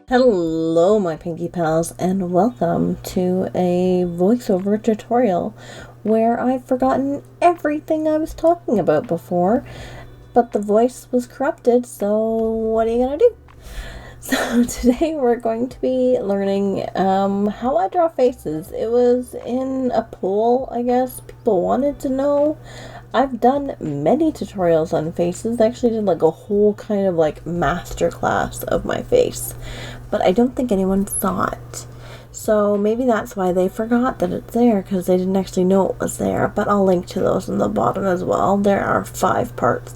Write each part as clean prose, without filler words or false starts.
Hello, my Pinky Pals, and welcome to a voiceover tutorial where I've forgotten everything I was talking about before, but the voice was corrupted, so what are you gonna do? So today we're going to be learning how I draw faces. It was in a poll, I guess. People wanted to know. I've done many tutorials on faces. I actually did like a whole kind of like masterclass of my face, but I don't think anyone saw it. So maybe that's why they forgot that it's there, because they didn't actually know it was there. But I'll link to those in the bottom as well. There are 5 parts.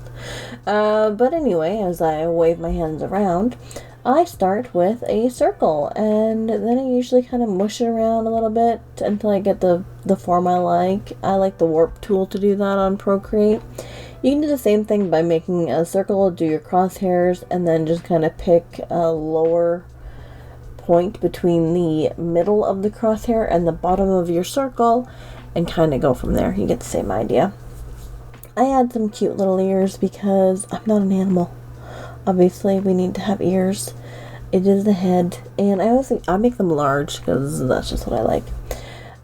But anyway, as I wave my hands around, I start with a circle, and then I usually kind of mush it around a little bit until I get the form I like. I like the warp tool to do that on Procreate. You can do the same thing by making a circle, do your crosshairs, and then just kind of pick a lower point between the middle of the crosshair and the bottom of your circle and kind of go from there. You get the same idea. I add some cute little ears because I'm not an animal. Obviously, we need to have ears. It is the head, and I make them large because that's just what I like.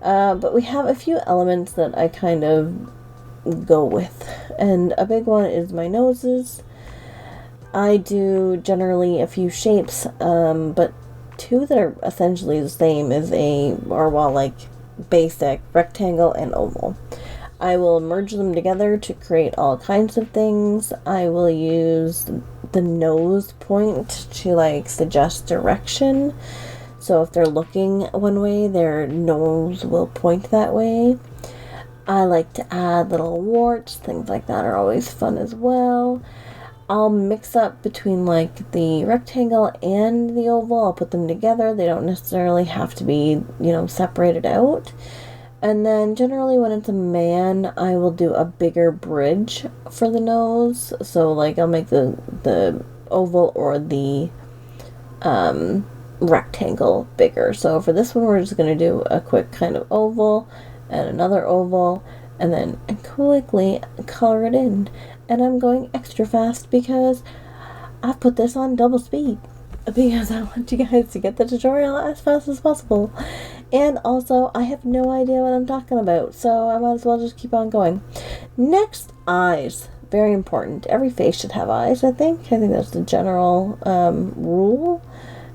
But we have a few elements that I kind of go with, and a big one is my noses. I do generally a few shapes, but 2 that are essentially the same is basic rectangle and oval. I will merge them together to create all kinds of things. I will use the nose point to suggest direction. So if they're looking one way, their nose will point that way. I like to add little warts. Things like that are always fun as well. I'll mix up between the rectangle and the oval. I'll put them together. They don't necessarily have to be, separated out. And then generally when it's a man, I will do a bigger bridge for the nose. So I'll make the oval or the rectangle bigger. So for this one, we're just going to do a quick kind of oval and another oval, and then quickly color it in. And I'm going extra fast because I've put this on double speed, because I want you guys to get the tutorial as fast as possible. And also, I have no idea what I'm talking about, so I might as well just keep on going. Next, eyes. Very important. Every face should have eyes, I think. I think that's the general rule.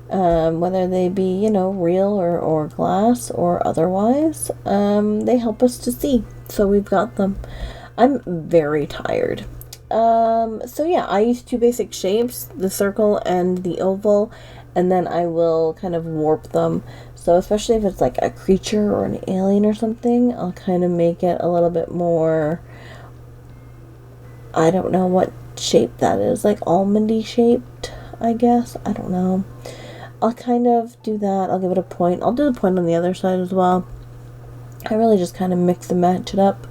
Whether they be, real or glass or otherwise. They help us to see, so we've got them. I'm very tired. So yeah, I use 2 basic shapes, the circle and the oval, and then I will kind of warp them. So especially if it's like a creature or an alien or something, I'll kind of make it a little bit more, I don't know what shape that is, like almondy shaped, I guess. I don't know. I'll kind of do that. I'll give it a point. I'll do the point on the other side as well. I really just kind of mix and match it up.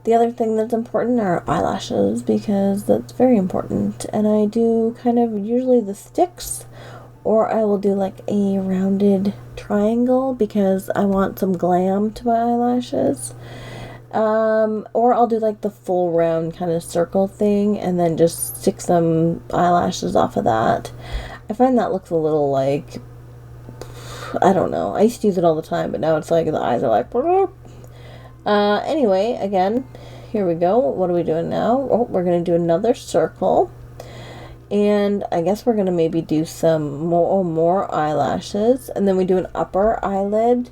The other thing that's important are eyelashes, because that's very important. And I do kind of usually the sticks, or I will do like a rounded triangle because I want some glam to my eyelashes. Or I'll do like the full round kind of circle thing and then just stick some eyelashes off of that. I find that looks a little I don't know. I used to use it all the time, but now it's like the eyes are like... Anyway, again, here we go. What are we doing now? Oh, we're going to do another circle. And I guess we're going to maybe do some more eyelashes. And then we do an upper eyelid.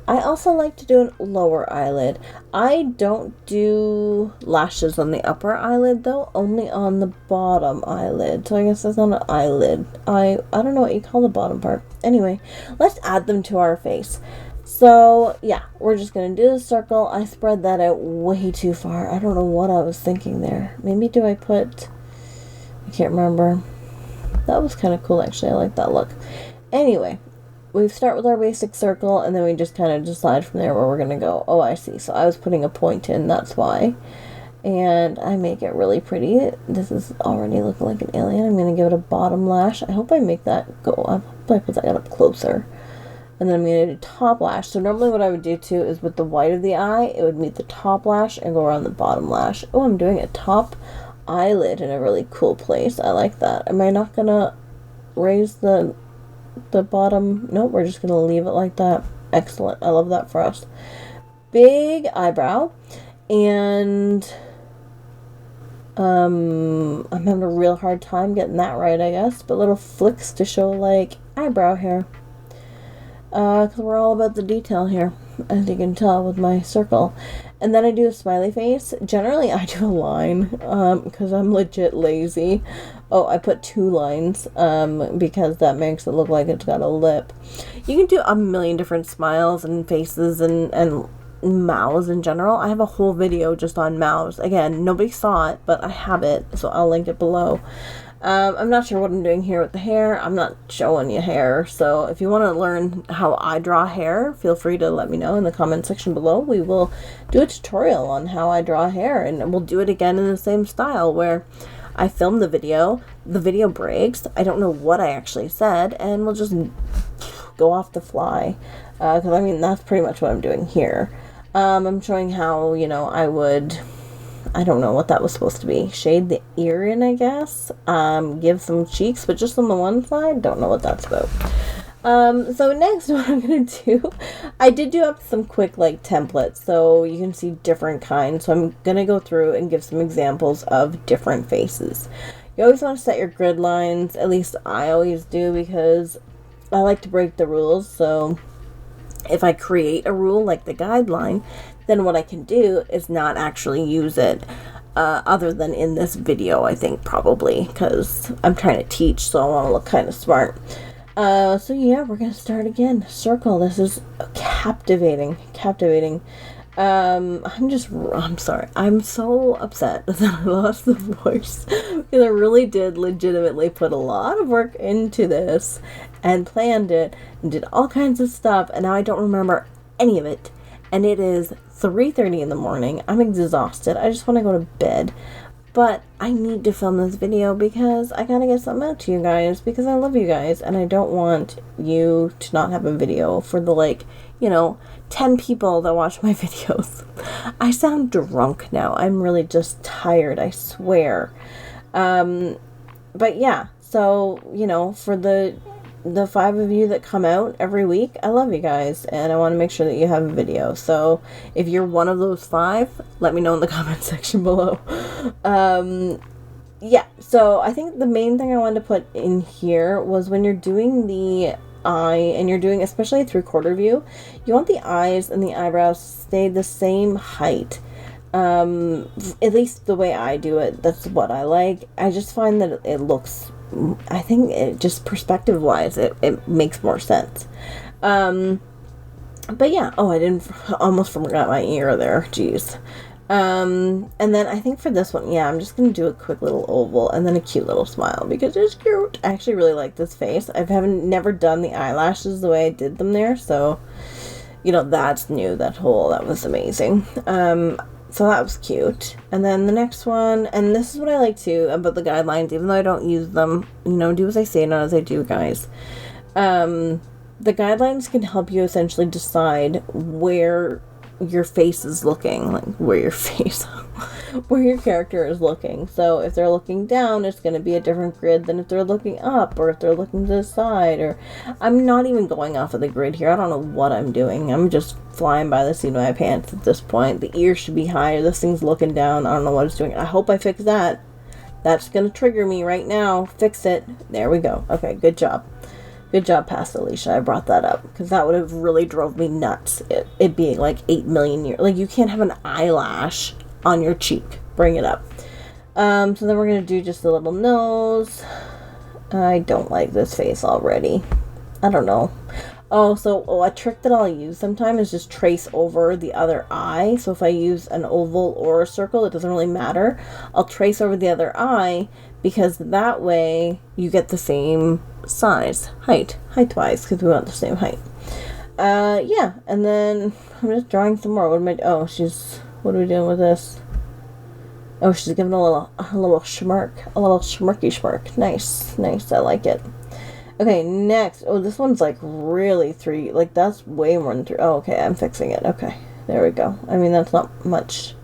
I also like to do a lower eyelid. I don't do lashes on the upper eyelid, though. Only on the bottom eyelid. So I guess that's not an eyelid. I don't know what you call the bottom part. Anyway, let's add them to our face. So, yeah, we're just going to do the circle. I spread that out way too far. I don't know what I was thinking there. Maybe I can't remember. That was kind of cool, actually. I like that look. Anyway, we start with our basic circle, and then we just kind of decide from there where we're going to go. Oh, I see. So I was putting a point in, that's why. And I make it really pretty. This is already looking like an alien. I'm going to give it a bottom lash. I hope I make that go up. I hope I put that up closer. And then I'm going to do top lash. So normally what I would do too is with the white of the eye, it would meet the top lash and go around the bottom lash. Oh, I'm doing a top eyelid in a really cool place. I like that. Am I not going to raise the the bottom. Nope, we're just going to leave it like that. Excellent. I love that for us. Big eyebrow. And I'm having a real hard time getting that right, I guess. But little flicks to show, like, eyebrow hair. Because we're all about the detail here, as you can tell with my circle. And then I do a smiley face. Generally, I do a line, because I'm legit lazy. Oh, I put 2 lines, because that makes it look like it's got a lip. You can do a million different smiles and faces and mouths in general. I have a whole video just on mouths. Again, nobody saw it, but I have it, so I'll link it below. I'm not sure what I'm doing here with the hair. I'm not showing you hair, so if you want to learn how I draw hair, feel free to let me know in the comment section below. We will do a tutorial on how I draw hair, and we'll do it again in the same style where I film the video breaks, I don't know what I actually said, and we'll just go off the fly, because I mean, that's pretty much what I'm doing here. I'm showing how, you know, I don't know what that was supposed to be. Shade the ear in, I guess. Give some cheeks, but just on the one side. Don't know what that's about. So next, what I'm going to do, I did do up some quick, like, templates, so you can see different kinds. So I'm going to go through and give some examples of different faces. You always want to set your grid lines. At least I always do, because I like to break the rules. So if I create a rule like the guideline, then what I can do is not actually use it other than in this video, I think, probably, because I'm trying to teach, so I want to look kind of smart. So yeah, we're going to start again. Circle. This is captivating. I'm sorry. I'm so upset that I lost the voice, because I really did legitimately put a lot of work into this and planned it and did all kinds of stuff, and now I don't remember any of it. And it is 3:30 in the morning. I'm exhausted. I just want to go to bed. But I need to film this video because I gotta get something out to you guys, because I love you guys and I don't want you to not have a video for the, like, you know, 10 people that watch my videos. I sound drunk now. I'm really just tired, I swear. But yeah, so, you know, for the 5 of you that come out every week, I love you guys, and I want to make sure that you have a video. So if you're one of those 5, let me know in the comment section below. Yeah, so I think the main thing I wanted to put in here was when you're doing the eye, and you're doing especially 3/4 view, you want the eyes and the eyebrows to stay the same height. At least the way I do it, that's what I like. I just find that it looks, I think it just perspective wise, it makes more sense. But yeah, oh, I almost forgot my ear there, jeez. And then I think for this one, yeah, I'm just gonna do a quick little oval and then a cute little smile because it's cute. I actually really like this face. I haven't never done the eyelashes the way I did them there, so you know, that's new. That was amazing. So that was cute. And then the next one, and this is what I like too about the guidelines, even though I don't use them, you know, do as I say, not as I do, guys. The guidelines can help you essentially decide where your face is looking, like where your character is looking. So if they're looking down, it's going to be a different grid than if they're looking up, or if they're looking to the side, or I'm not even going off of the grid here. I don't know what I'm doing. I'm just flying by the seat of my pants at this point. The ear should be higher. This thing's looking down. I don't know what it's doing. I hope I fix that. That's going to trigger me right now. Fix it. There we go. Okay, good job. Good job, past Alicia. I brought that up because that would have really drove me nuts. It being like 8 million years. Like, you can't have an eyelash on your cheek. Bring it up. So then we're going to do just a little nose. I don't like this face already. I don't know. Oh, so a trick that I'll use sometimes is just trace over the other eye. So if I use an oval or a circle, it doesn't really matter. I'll trace over the other eye because that way you get the same size, height-wise, because we want the same height. Yeah, and then I'm just drawing some more. What are we doing with this? Oh, she's giving a little smirk, a little smirky smirk. Nice, I like it. Okay, next. Oh, this one's like really 3, like that's way more than 3. Oh, okay, I'm fixing it. Okay, there we go. I mean, that's not much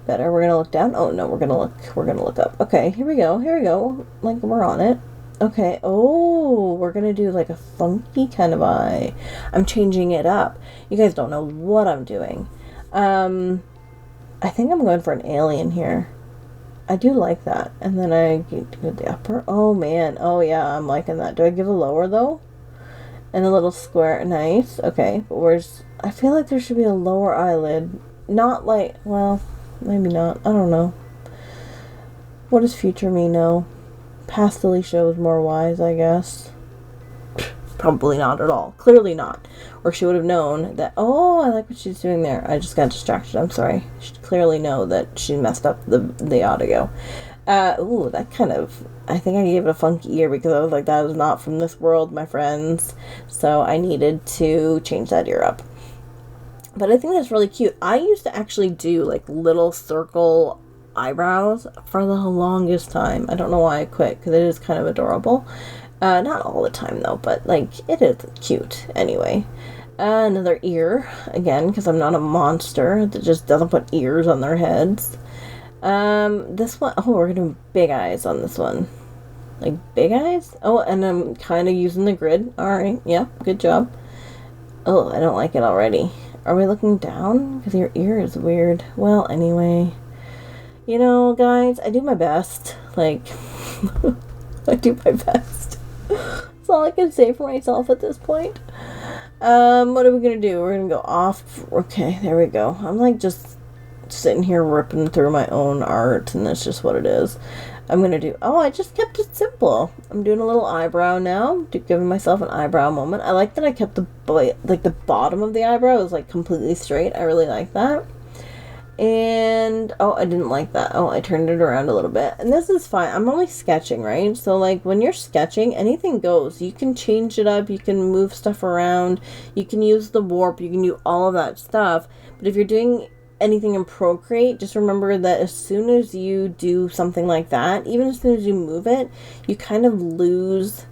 better. We're gonna look down. Oh no, we're gonna look up. Okay, here we go. Like, we're on it. Okay. Oh, we're gonna do like a funky kind of eye. I'm changing it up. You guys don't know what I'm doing. I think I'm going for an alien here. I do like that. And then I do the upper. Oh, man. Oh, yeah, I'm liking that. Do I give a lower, though? And a little square. Nice. Okay. But where's... I feel like there should be a lower eyelid. Not like... Well, maybe not. I don't know. What does future me know? Past Alicia was more wise, I guess. Probably not at all. Clearly not. Or she would have known that, oh, I like what she's doing there. I just got distracted. I'm sorry. She'd clearly know that she messed up the audio. Ooh, that kind of... I think I gave it a funky ear because I was like, that is not from this world, my friends. So I needed to change that ear up. But I think that's really cute. I used to actually do, like, little circle eyebrows for the longest time. I don't know why I quit, because it is kind of adorable. Not all the time, though, but, like, it is cute anyway. Another ear, again, because I'm not a monster that just doesn't put ears on their heads. This one, oh, we're gonna do big eyes on this one. Like, big eyes? Oh, and I'm kind of using the grid. Alright, yeah, good job. Oh, I don't like it already. Are we looking down? Because your ear is weird. Well, anyway. You know, guys, I do my best. Like, I do my best. That's all I can say for myself at this point. What are we gonna do? We're gonna go off. Okay, there we go. I'm like just sitting here ripping through my own art, and that's just what it is. I'm gonna do... Oh, I just kept it simple. I'm doing a little eyebrow now. Giving myself an eyebrow moment. I like that I kept the bottom of the eyebrow is like completely straight. I really like that. And, oh, I didn't like that. Oh, I turned it around a little bit. And this is fine. I'm only sketching, right? So, like, when you're sketching, anything goes. You can change it up. You can move stuff around. You can use the warp. You can do all of that stuff. But if you're doing anything in Procreate, just remember that as soon as you do something like that, even as soon as you move it, you kind of lose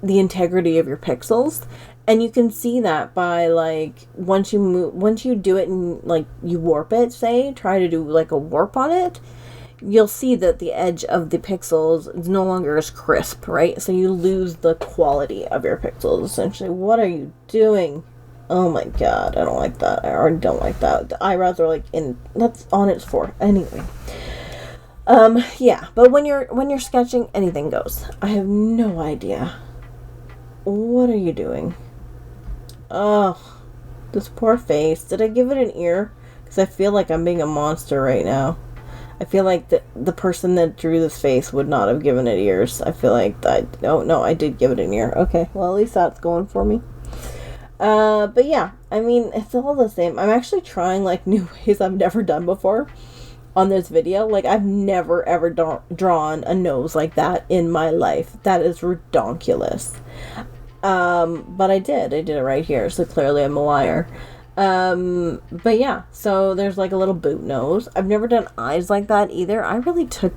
the integrity of your pixels. And you can see that by, like, once you do it and, like, you warp it, say, try to do, like, a warp on it, you'll see that the edge of the pixels is no longer as crisp, right? So you lose the quality of your pixels, essentially. What are you doing? Oh my god, I don't like that. I already don't like that. The eyebrows are, like, that's on its for. Anyway. Yeah, but when you're sketching, anything goes. I have no idea. What are you doing? Oh, this poor face. Did I give it an ear? Because I feel like I'm being a monster right now. I feel like the person that drew this face would not have given it ears. I feel like oh no, I did give it an ear. Okay, well, at least that's going for me. But yeah, I mean, it's all the same. I'm actually trying, like, new ways I've never done before on this video. Like, I've never ever drawn a nose like that in my life. That is redonkulous. But I did it right here, so clearly I'm a liar. But yeah, so there's like a little boot nose. I've never done eyes like that either. I really took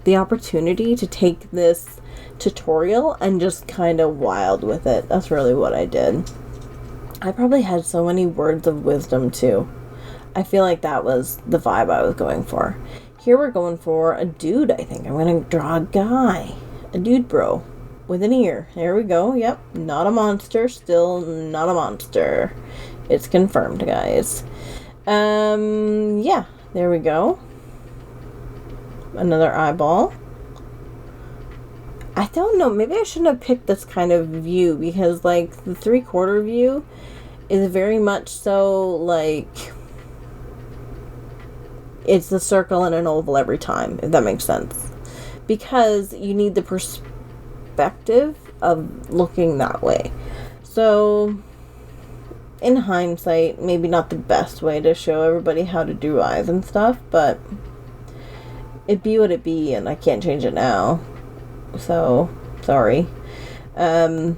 the opportunity to take this tutorial and just kind of wild with it. That's really what I did. I probably had so many words of wisdom too. I feel like that was the vibe I was going for. Here we're going for a dude, I think. I'm gonna draw a guy. A dude bro. With an ear. There we go. Yep. Not a monster. Still not a monster. It's confirmed, guys. Yeah. There we go. Another eyeball. I don't know. Maybe I shouldn't have picked this kind of view because, like, the 3/4 view is very much so, like, it's the circle and an oval every time, if that makes sense. Because you need the perspective of looking that way. So in hindsight, maybe not the best way to show everybody how to do eyes and stuff, but it be what it be, and I can't change it now, so sorry. But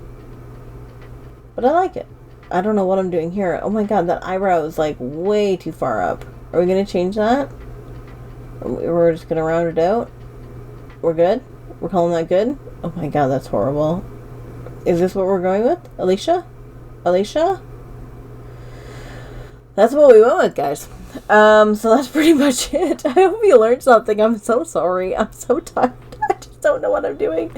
I like it. I don't know what I'm doing here. Oh my god, that eyebrow is like way too far up. Are we gonna change that? We're just gonna round it out. We're good? We're calling that good? Oh my god, that's horrible. Is this what we're going with? Alicia? Alicia? That's what we went with, guys. So that's pretty much it. I hope you learned something. I'm so sorry. I'm so tired. I just just don't know what I'm doing.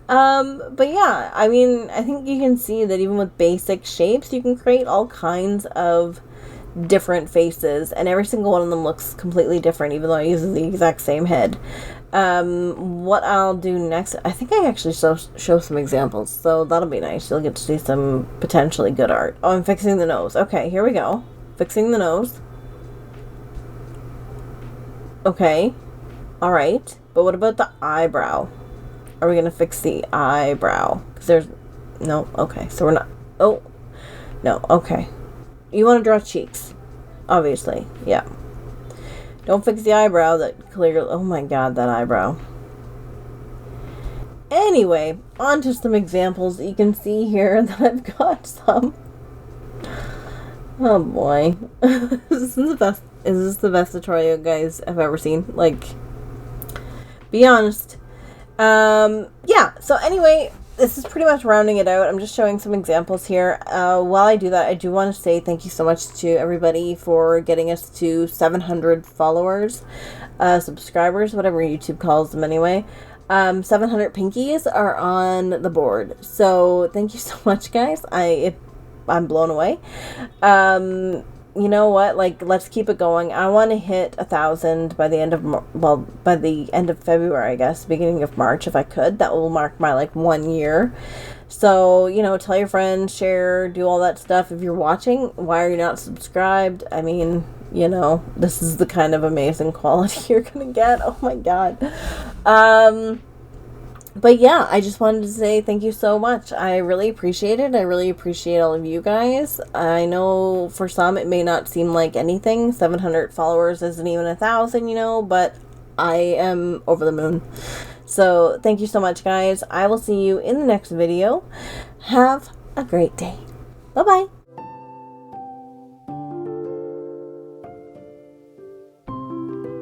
But yeah, I mean, I think you can see that even with basic shapes, you can create all kinds of different faces, and every single one of them looks completely different, even though I use the exact same head. What I'll do next, I think I actually show some examples, so that'll be nice. You'll get to see some potentially good art. Oh, I'm fixing the nose. Okay, here we go. Fixing the nose. Okay. Alright. But what about the eyebrow? Are we gonna fix the eyebrow? Because there's... No. Okay. So we're not... Oh. No. Okay. You want to draw cheeks. Obviously. Yeah. Don't fix the eyebrow. That clearly... Oh my god, that eyebrow. Anyway, on to some examples. You can see here that I've got some... Oh boy. Is this the best tutorial you guys have ever seen? Like, be honest. Yeah, so anyway, this is pretty much rounding it out. I'm just showing some examples here. While I do that, I do want to say thank you so much to everybody for getting us to 700 followers, subscribers, whatever YouTube calls them anyway. 700 pinkies are on the board. So thank you so much, guys. I'm blown away. You know what? Like, let's keep it going. I want to hit 1,000 by the end of by the end of February, I guess, beginning of March, if I could. That will mark my 1 year. So, you know, tell your friends, share, do all that stuff. If you're watching, why are you not subscribed? I mean, you know, this is the kind of amazing quality you're gonna get. Oh my god. But yeah, I just wanted to say thank you so much. I really appreciate it. I really appreciate all of you guys. I know for some it may not seem like anything. 700 followers isn't even 1,000, you know, but I am over the moon. So thank you so much, guys. I will see you in the next video. Have a great day. Bye-bye.